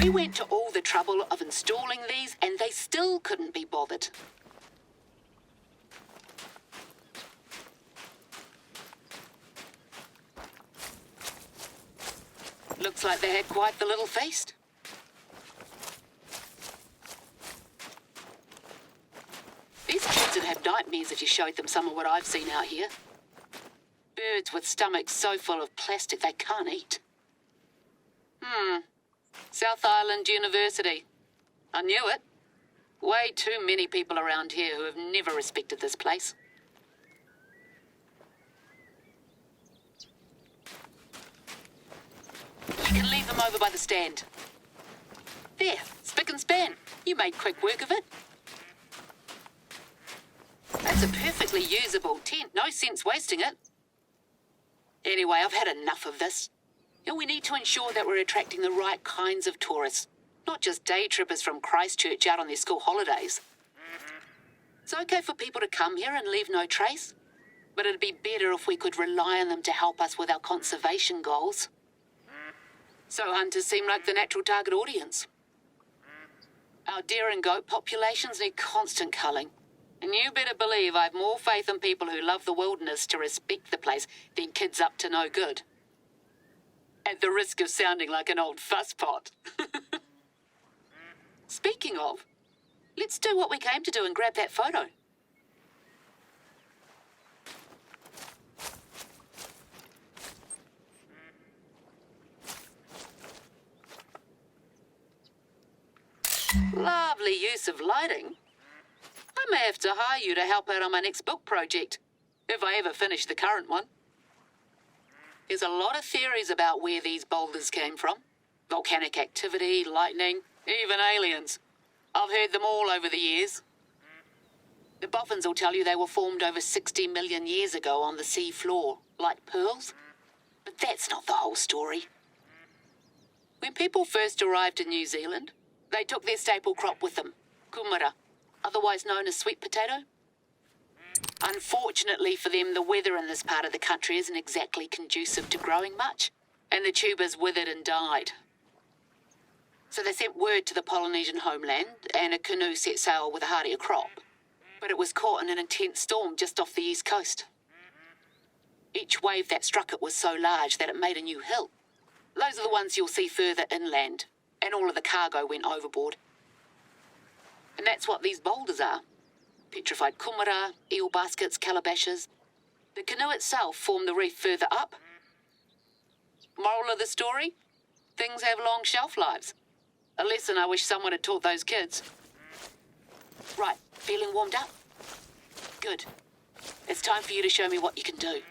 We went to all the trouble of installing these and they still couldn't be bothered. Looks like they had quite the little feast. These kids would have nightmares if you showed them some of what I've seen out here. Birds with stomachs so full of plastic they can't eat. South Island University. I knew it. Way too many people around here who have never respected this place. You can leave them over by the stand. There, spick and span. You made quick work of it. That's a perfectly usable tent. No sense wasting it. Anyway, I've had enough of this. We need to ensure that we're attracting the right kinds of tourists, not just day trippers from Christchurch out on their school holidays. It's okay for people to come here and leave no trace, but it'd be better if we could rely on them to help us with our conservation goals. So hunters seem like the natural target audience. Our deer and goat populations need constant culling. And you better believe I've more faith in people who love the wilderness to respect the place than kids up to no good. At the risk of sounding like an old fusspot. Speaking of, let's do what we came to do and grab that photo. Lovely use of lighting. I may have to hire you to help out on my next book project, if I ever finish the current one. There's a lot of theories about where these boulders came from. Volcanic activity, lightning, even aliens. I've heard them all over the years. The boffins will tell you they were formed over 60 million years ago on the sea floor, like pearls. But that's not the whole story. When people first arrived in New Zealand, they took their staple crop with them, kumara, otherwise known as sweet potato. Unfortunately for them, the weather in this part of the country isn't exactly conducive to growing much, and the tubers withered and died. So they sent word to the Polynesian homeland, and a canoe set sail with a hardier crop. But it was caught in an intense storm just off the east coast. Each wave that struck it was so large that it made a new hill. Those are the ones you'll see further inland, and all of the cargo went overboard. And that's what these boulders are. Petrified kumara, eel baskets, calabashes. The canoe itself formed the reef further up. Moral of the story? Things have long shelf lives. A lesson I wish someone had taught those kids. Right, feeling warmed up? Good. It's time for you to show me what you can do.